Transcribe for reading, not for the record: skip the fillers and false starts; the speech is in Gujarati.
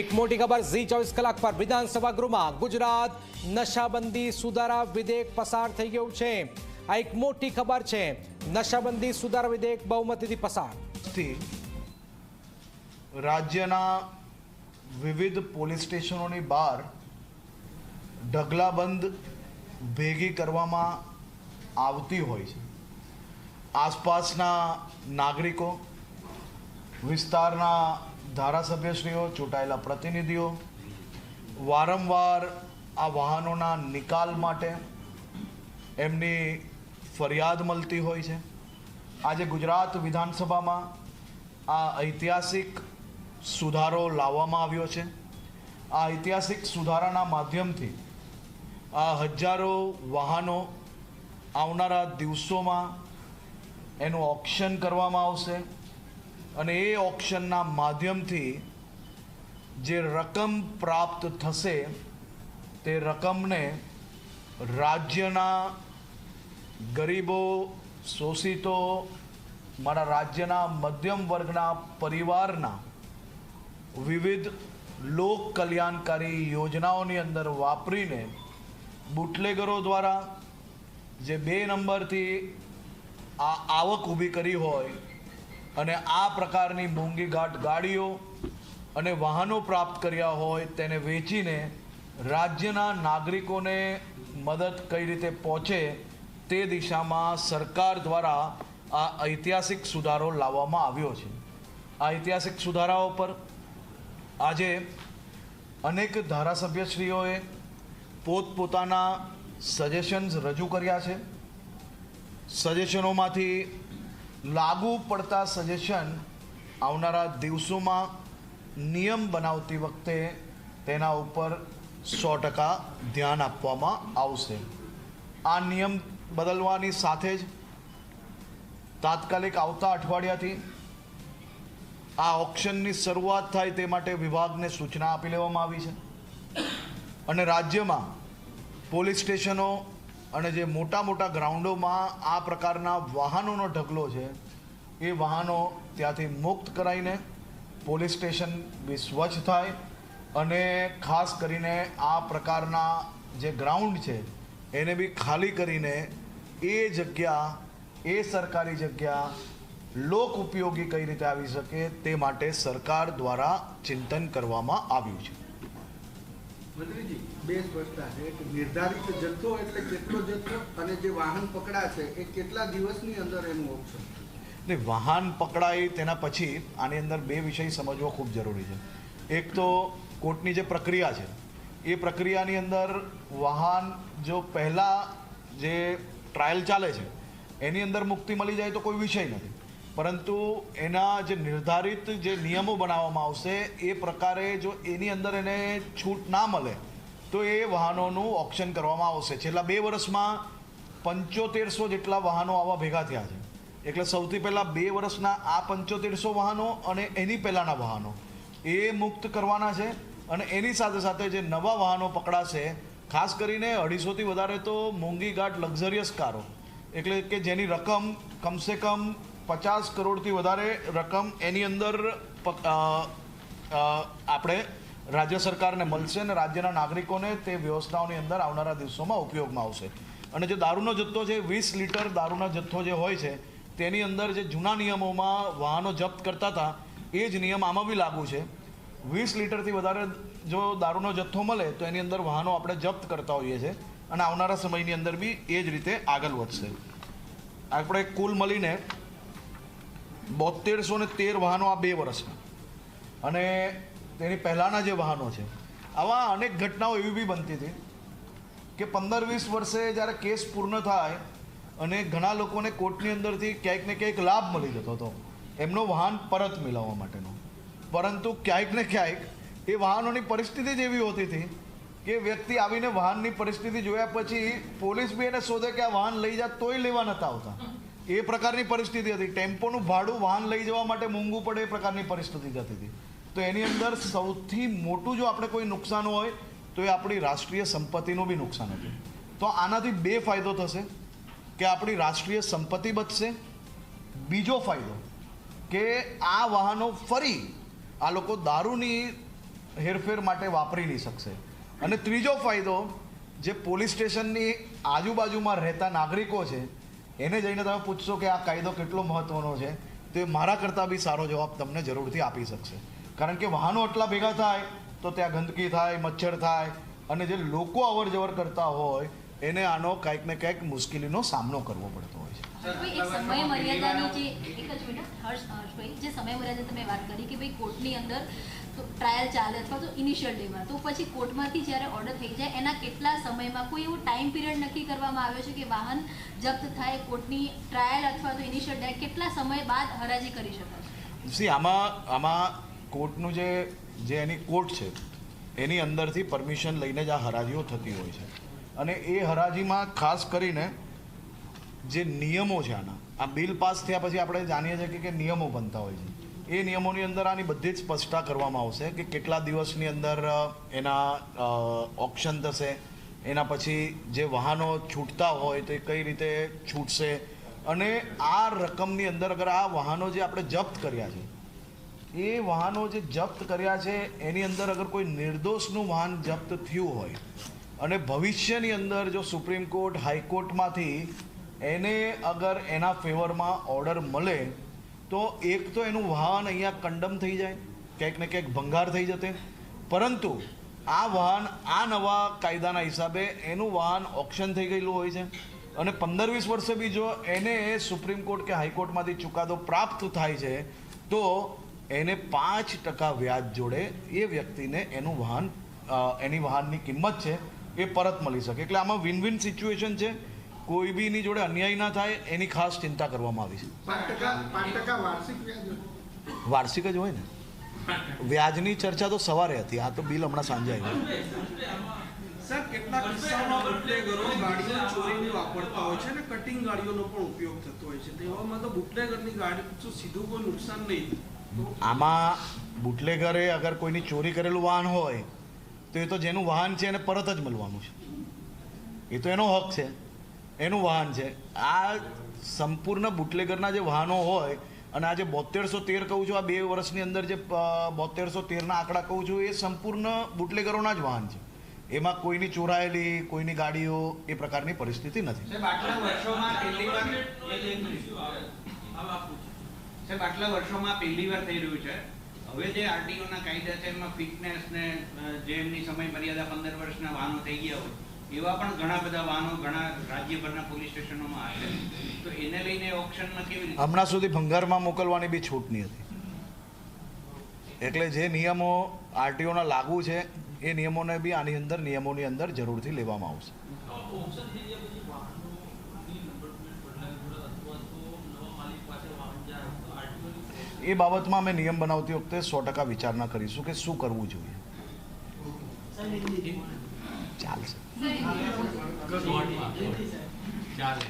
એક મોટી ખબર ઝી 24 કલાક પર વિધાનસભા ગૃહમાં ગુજરાત નશાબંધી સુધારા વિધેયક પસાર થઈ ગયું છે। આ એક મોટી ખબર છે। નશાબંધી સુધારા વિધેયક બહુમતીથી પસાર। રાજ્યના વિવિધ પોલીસ સ્ટેશનોની બહાર ઢગલાબંધ ભેગી કરવામાં આવતી હોય છે। આસપાસના નાગરિકો, વિસ્તારના ધારાસભ્યશ્રીઓ, ચૂંટાયેલા પ્રતિનિધિઓ વારંવાર આ વાહનોના નિકાલ માટે એમની ફરિયાદ મળતી હોય છે। આજે ગુજરાત વિધાનસભામાં આ ઐતિહાસિક સુધારો લાવવામાં આવ્યો છે। આ ઐતિહાસિક સુધારાના માધ્યમથી આ હજારો વાહનો આવનારા દિવસોમાં એનું ઓક્શન કરવામાં આવશે અને એ ઓક્શનના માધ્યમથી જે રકમ પ્રાપ્ત થશે તે રકમને રાજ્યના ગરીબો, શોષિતો, મારા રાજ્યના મધ્યમ વર્ગના પરિવારના વિવિધ લોક કલ્યાણકારી યોજનાઓની અંદર વાપરીને બુટલેગરો દ્વારા જે 2 નંબરથી આ આવક ઊભી કરી હોય અને આ પ્રકારની મોંઘીઘાટ ગાડીઓ અને વાહનો પ્રાપ્ત કર્યા હોય તેને વેચીને રાજ્યના નાગરિકોને મદદ કઈ રીતે પહોંચે તે દિશામાં સરકાર દ્વારા આ ઐતિહાસિક સુધારો લાવવામાં આવ્યો છે। આ ઐતિહાસિક સુધારાઓ પર આજે અનેક ધારાસભ્યશ્રીઓએ પોતપોતાના સજેશન્સ રજૂ કર્યા છે। સજેશનોમાંથી લાગુ પડતા સજેશન આવનારા દિવસોમાં નિયમ બનાવતી વખતે તેના ઉપર 100% ધ્યાન આપવામાં આવશે। આ નિયમ બદલવાની સાથે જ તાત્કાલિક આવતા અઠવાડિયાથી આ ઓક્શનની શરૂઆત થાય તે માટે વિભાગને સૂચના આપી લેવામાં આવી છે અને રાજ્યમાં પોલીસ સ્ટેશનો અને જે મોટા મોટા ગ્રાઉન્ડોમાં આ પ્રકારના વાહનોનો ઢગલો છે એ વાહનો ત્યાંથી મુક્ત કરાવીને પોલીસ સ્ટેશન બી સ્વચ્છ થાય અને ખાસ કરીને આ પ્રકારના જે ગ્રાઉન્ડ છે એને બી ખાલી કરીને એ જગ્યા, એ સરકારી જગ્યા લોક ઉપયોગી કઈ રીતે આવી શકે તે માટે સરકાર દ્વારા ચિંતન કરવામાં આવ્યું છે। મંત્રીજી, 2 સ્પષ્ટતા છે કે નિર્ધારિત જથ્થો એટલે કેટલો જથ્થો અને જે વાહન પકડા છે એ કેટલા દિવસની અંદર એનું ઓપ્શન? ને વાહન પકડાય તેના પછી આની અંદર 2 વિષય સમજવો ખૂબ જરૂરી છે। એક તો કોર્ટની જે પ્રક્રિયા છે એ પ્રક્રિયાની અંદર વાહન જો પહેલાં જે ટ્રાયલ ચાલે છે એની અંદર મુક્તિ મળી જાય તો કોઈ વિષય નથી, પરંતુ એના જે નિર્ધારિત જે નિયમો બનાવવામાં આવશે એ પ્રકારે જો એની અંદર એને છૂટ ના મળે તો એ વાહનોનું ઓક્શન કરવામાં આવશે। છેલ્લા 2 વર્ષમાં 7500 જેટલા વાહનો આવા ભેગા થયા છે। એટલે સૌથી પહેલાં 2 વર્ષના આ 7500 વાહનો અને એની પહેલાંના વાહનો એ મુક્ત કરવાના છે અને એની સાથે સાથે જે નવા વાહનો પકડાશે, ખાસ કરીને 250થી વધારે તો મોંઘીઘાટ લક્ઝરિયસ કારો, એટલે કે જેની રકમ કમસે કમ 50 કરોડથી વધારે રકમ એની અંદર આપણે રાજ્ય સરકારને મળશે અને રાજ્યના નાગરિકોને તે વ્યવસ્થાઓની અંદર આવનારા દિવસોમાં ઉપયોગમાં આવશે। અને જે દારૂનો જથ્થો છે, 20 લીટર દારૂનો જથ્થો જે હોય છે તેની અંદર જે જૂના નિયમોમાં વાહનો જપ્ત કરતા હતા એ જ નિયમ આમાં બી લાગુ છે। 20 લીટરથી વધારે જો દારૂનો જથ્થો મળે તો એની અંદર વાહનો આપણે જપ્ત કરતા હોઈએ છીએ અને આવનારા સમયની અંદર બી એ જ રીતે આગળ વધશે। આપણે કુલ મળીને 7213 વાહનો આ 2 વર્ષમાં અને તેની પહેલાંના જે વાહનો છે, આવા અનેક ઘટનાઓ એવી બી બનતી હતી કે 15-20 વર્ષે જ્યારે કેસ પૂર્ણ થાય અને ઘણા લોકોને કોર્ટની અંદરથી ક્યાંક ને ક્યાંક લાભ મળી જતો હતો એમનો વાહન પરત મેળવવા માટેનો, પરંતુ ક્યાંક ને ક્યાંક એ વાહનોની પરિસ્થિતિ જ એવી હોતી હતી કે વ્યક્તિ આવીને વાહનની પરિસ્થિતિ જોયા પછી પોલીસ બી એને શોધે કે આ વાહન લઈ જાય તોય લેવા નહોતા આવતા। એ પ્રકારની પરિસ્થિતિ હતી। ટેમ્પોનું ભાડું વાહન લઈ જવા માટે મોંઘું પડે એ પ્રકારની પરિસ્થિતિ જતી હતી। તો એની અંદર સૌથી મોટું જો આપણે કોઈ નુકસાન હોય તો એ આપણી રાષ્ટ્રીય સંપત્તિનું બી નુકસાન હતું। તો આનાથી 2 ફાયદો થશે કે આપણી રાષ્ટ્રીય સંપત્તિ બચશે, બીજો ફાયદો કે આ વાહનો ફરી આ લોકો દારૂની હેરફેર માટે વાપરી નહીં શકશે. અને ત્રીજો ફાયદો, જે પોલીસ સ્ટેશનની આજુબાજુમાં રહેતા નાગરિકો છે એને જઈને તમે પૂછશો કે આ કાયદો કેટલો મહત્ત્વનો છે, તો એ મારા કરતાં બી સારો જવાબ તમને જરૂરથી આપી શકશે. કારણ કે વાહનો એટલા ભેગા થાય તો ત્યાં ગંદકી થાય, મચ્છર થાય, અને જે લોકો અવર જવર કરતા હોય એને આનો કંઈક ને કંઈક મુશ્કેલીનો સામનો કરવો પડતો હોય છે. એક સમય મર્યાદાની જે એક જ મિનિટ હર્ષભાઈ, જે સમય મર્યાદા તમે વાત કરી કે ભાઈ કોર્ટની અંદર તો ટ્રાયલ ચાલે અથવા તો ઇનિશિયલ ડેમાં, તો પછી કોર્ટમાંથી જ્યારે ઓર્ડર થઈ જાય એના કેટલા સમયમાં કોઈ એવું ટાઈમ પિરિયડ નક્કી કરવામાં આવ્યો છે કે વાહન જપ્ત થાય, કોર્ટની ટ્રાયલ અથવા તો ઇનિશિયલ ડે કેટલા સમય બાદ હરાજી કરી શકાય? આમાં કોર્ટનું જે એની કોર્ટ છે એની અંદરથી પરમિશન લઈને જ આ હરાજીઓ થતી હોય છે. અને એ હરાજીમાં ખાસ કરીને જે નિયમો છે આ બિલ પાસ થયા પછી આપણે જાણીએ છીએ કે નિયમો બનતા હોય છે. એ નિયમોની અંદર આની બધી જ સ્પષ્ટતા કરવામાં આવશે કે કેટલા દિવસની અંદર એના ઓક્શન થશે, એના પછી જે વાહનો છૂટતા હોય તો એ કઈ રીતે છૂટશે, અને આ રકમની અંદર અગર આ વાહનો જે આપણે જપ્ત કર્યા છે એ વાહનો જે જપ્ત કર્યા છે એની અંદર અગર કોઈ નિર્દોષનું વાહન જપ્ત થયું હોય અને ભવિષ્યની અંદર જો સુપ્રીમ કોર્ટ, હાઈકોર્ટમાંથી એને અગર એના ફેવરમાં ઓર્ડર મળે તો એક તો એનું વાહન અહીંયા કન્ડમ થઈ જાય, ક્યાંક ને ક્યાંક ભંગાર થઈ જશે. પરંતુ આ વાહન આ નવા કાયદાના હિસાબે એનું વાહન ઓક્શન થઈ ગયેલું હોય છે અને 15-20 વર્ષે બી જો એને સુપ્રીમ કોર્ટ કે હાઈકોર્ટમાંથી ચુકાદો પ્રાપ્ત થાય છે તો એને 5% વ્યાજ જોડે એ વ્યક્તિને એનું વાહન, એની વાહનની કિંમત છે એ પરત મળી શકે. એટલે આમાં વિન વિન સિચ્યુએશન છે. કોઈ બીની જોડે અન્યાય ના થાય એની ખાસ ચિંતા કરવામાં આવી છે. 5% વાર્ષિક વ્યાજ વાર્ષિક જ હોય ને. વ્યાજની ચર્ચા તો સવારે હતી, આ તો બિલ હમણાં સાંજે આવ્યું. સર, કેટલાક કિસ્સામાં બુટલેગરો ગાડીઓ ચોરીની વાપરતા હોય છે અને કટિંગ ગાડીઓનો પણ ઉપયોગ થતો હોય છે. તેવામાં તો બુટલેગરની ગાડી તો સીધું કોઈ નુકસાન નહીં. આમાં બુટલેગરે અગર કોઈની ચોરી કરેલું વાહન હોય તો એ તો જેનું વાહન છે એને પરત જ મળવાનું છે. એ તો એનો હક છે, એનું વાહન છે. આ સંપૂર્ણ બુટલેગરના જે વાહનો હોય, અને આ જે 7213 કહું છું, આ 2 વર્ષની અંદર જે 7213ના આંકડા કહું છું, એ સંપૂર્ણ બુટલેગરોના જ વાહન છે. એમાં કોઈની ચોરાયેલી, કોઈની ગાડીઓ એ પ્રકારની પરિસ્થિતિ નથી. સાહેબ, આટલા વર્ષોમાં પહેલી વાર થઈ રહ્યું છે. હવે જે આરટીઓના કાયદા છે એમાં ફિટનેસ ને જે એમની સમય મર્યાદા 15 વર્ષના વાહનો થઈ ગયા હોય એવા પણ ઘણા બધા વાહનો ઘણા રાજ્યભરના પોલીસ સ્ટેશનોમાં આવે છે. તો એને લઈને ઓક્શનમાં કેવી રીતે? હમણાં સુધી ભંગારમાં મોકલવાની બી છૂટ નહીં હતી. એટલે જે નિયમો આરટીઓના લાગુ છે એ નિયમોને બી આની અંદર નિયમોની અંદર જરૂરથી લેવામાં આવશે. એ બાબતમાં અમે નિયમ બનાવતી વખતે 100% વિચારણા કરીશું કે શું કરવું જોઈએ. ચાલશે. ચાલે.